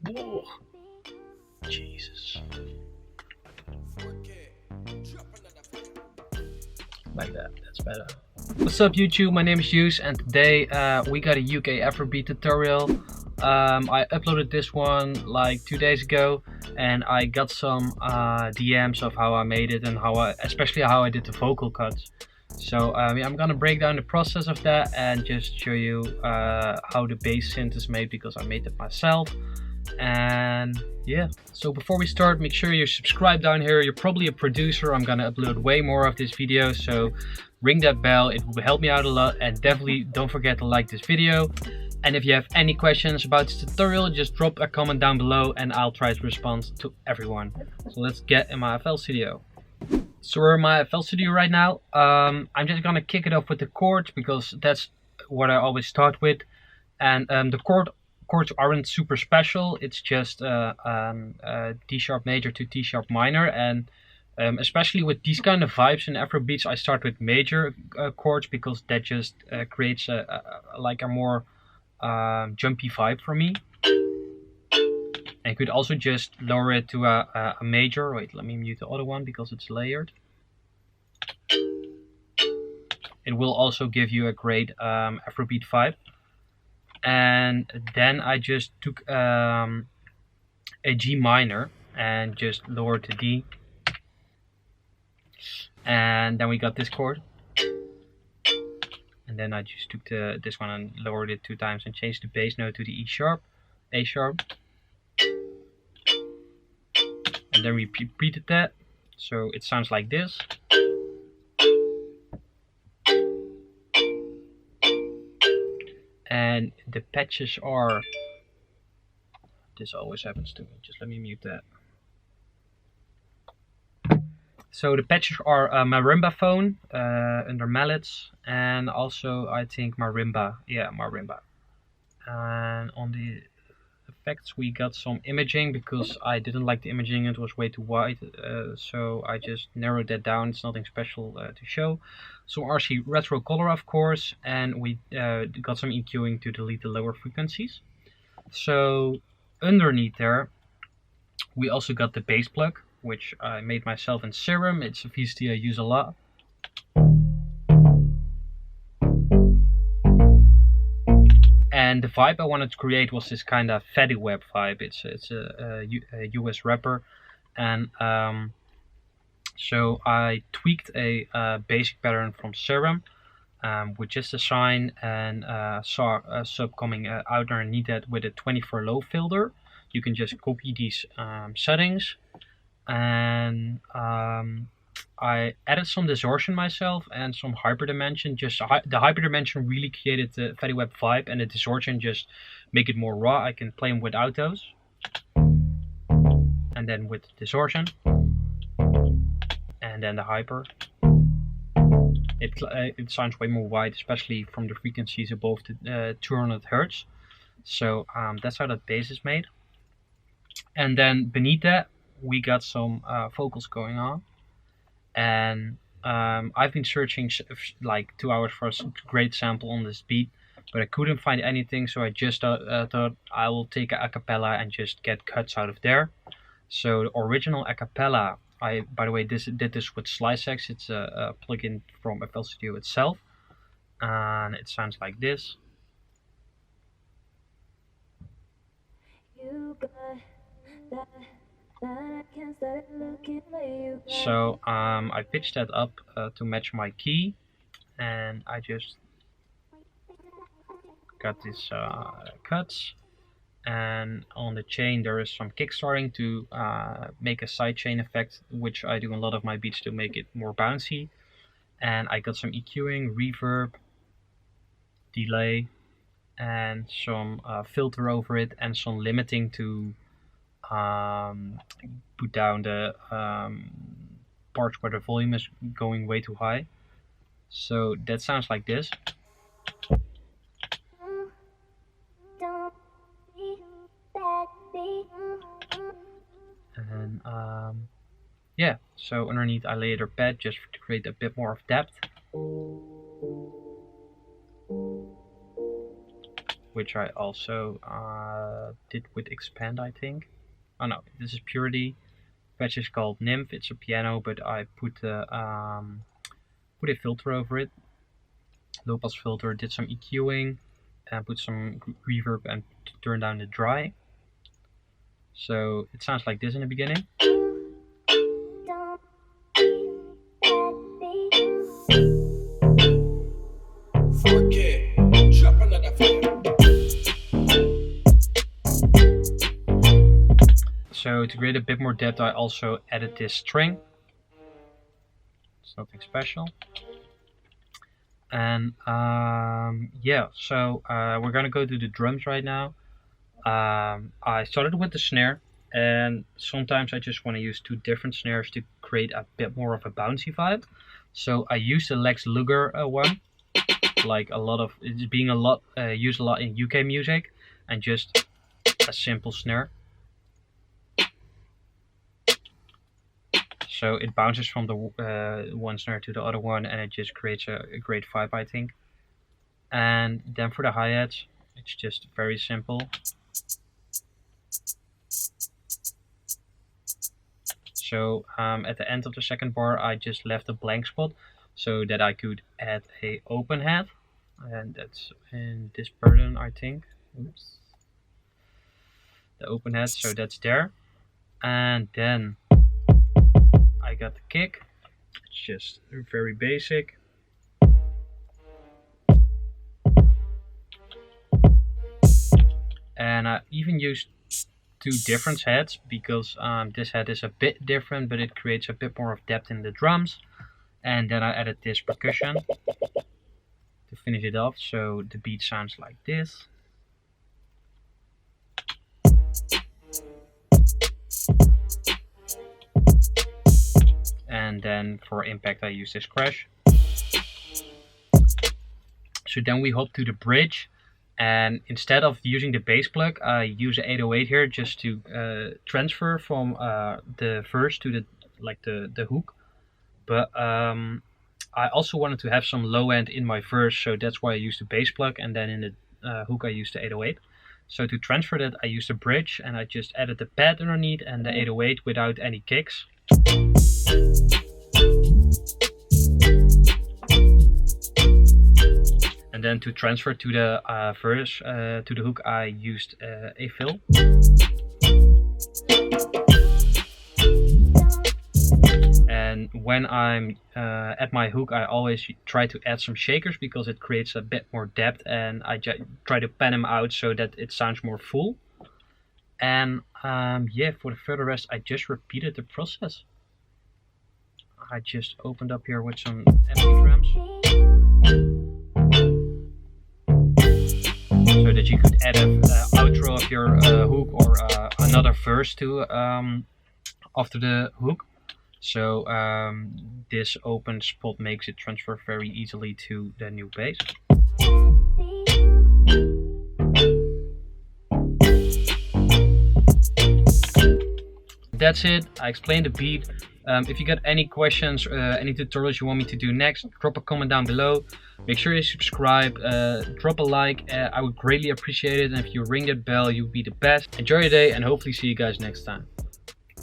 Whoa. Jesus. Like that, that's better. What's up YouTube, my name is Hughes and today we got a UK Afrobeat tutorial. I uploaded this one like 2 days ago and I got some DMs of how I made it and especially how I did the vocal cuts. So I'm gonna break down the process of that and just show you how the bass synth is made because I made it myself. And yeah, so before we start, make sure you subscribe down here. You're probably a producer. I'm gonna upload way more of this video, so ring that bell. It will help me out a lot, and definitely don't forget to like this video. And if you have any questions about this tutorial, just drop a comment down below and I'll try to respond to everyone. So let's get in my FL Studio. So we're in my FL Studio right now. I'm just gonna kick it off with the chords because that's what I always start with. And the chords aren't super special. It's just D sharp major to T sharp minor, and especially with these kind of vibes in Afrobeats, I start with major chords because that just creates a more jumpy vibe for me. And you could also just lower it to a major. Wait, let me mute the other one because it's layered. It will also give you a great Afrobeat vibe. And then I just took a G minor and just lowered the D. And then we got this chord. And then I just took this one and lowered it 2 times and changed the bass note to the E sharp, A sharp. And then we repeated that. So it sounds like this. And the patches are, this always happens to me, just let me mute that. So the patches are marimba phone under mallets, and also I think marimba, yeah, marimba. And on the effects we got some imaging because I didn't like the imaging, it was way too wide, so I just narrowed that down. It's nothing special to show. Some RC retro color of course, and we got some EQing to delete the lower frequencies. So underneath there we also got the bass plug, which I made myself in Serum. It's a VST I use a lot. And the vibe I wanted to create was this kind of fatty web vibe. It's a US rapper, and so I tweaked a basic pattern from Serum with just a sine, and saw a sub coming out underneath that with a 24 low filter. You can just copy these settings, and I added some distortion myself and some hyperdimension. Just the hyperdimension really created the fatty web vibe, and the distortion just make it more raw. I can play them without those, and then with distortion, and then the hyper. It sounds way more wide, especially from the frequencies above the 200 hertz. So that's how that bass is made. And then beneath that we got some vocals going on. And I've been searching like 2 hours for a great sample on this beat, but I couldn't find anything, so I just thought I will take a cappella and just get cuts out of there. So the original a cappella, by the way, did this with SliceX. It's a plugin from FL Studio itself, and it sounds like this. So I pitched that up to match my key, and I just got these cuts. And on the chain there is some kickstarting to make a sidechain effect, which I do in a lot of my beats to make it more bouncy. And I got some EQing, reverb, delay, and some filter over it, and some limiting to put down the parts where the volume is going way too high. So that sounds like this. And yeah, so underneath I layered a pad just to create a bit more of depth. which I also did with expand, I think. Oh no, this is purity. Patch is called nymph. It's a piano, but I put a filter over it, low pass filter. Did some EQing and put some reverb and turn down the dry. So it sounds like this in the beginning. So to create a bit more depth, I also added this string. It's nothing special. And yeah, so we're gonna go to the drums right now. I started with the snare, and sometimes I just want to use two different snares to create a bit more of a bouncy vibe. So I used the Lex Luger one, like it's being used a lot in UK music, and just a simple snare. So it bounces from the one snare to the other one, and it just creates a great vibe, I think. And then for the hi-hats, it's just very simple. So at the end of the second bar, I just left a blank spot so that I could add a open hat, and that's in this pattern, I think. Oops. The open hat, so that's there. And then I got the kick. It's just very basic. And I even used two different heads because this head is a bit different, but it creates a bit more of depth in the drums. And then I added this percussion to finish it off, so the beat sounds like this. And then for impact I use this crash. So then we hop to the bridge, and instead of using the bass plug, I use an 808 here just to transfer from the verse to the hook. But I also wanted to have some low end in my verse, so that's why I used the bass plug, and then in the hook I used the 808. So to transfer that, I used a bridge, and I just added the pad underneath and the 808 without any kicks. And then to transfer to the verse, to the hook, I used a fill. And when I'm at my hook, I always try to add some shakers because it creates a bit more depth, and I try to pan them out so that it sounds more full. And yeah, for the further rest, I just repeated the process. I just opened up here with some empty drums, so that you could add an outro of your hook or another verse to after the hook. So this open spot makes it transfer very easily to the new bass. That's it. I explained the beat. If you got any questions, any tutorials you want me to do next, drop a comment down below. Make sure you subscribe, drop a like. I would greatly appreciate it. And if you ring that bell, you'd be the best. Enjoy your day, and hopefully see you guys next time.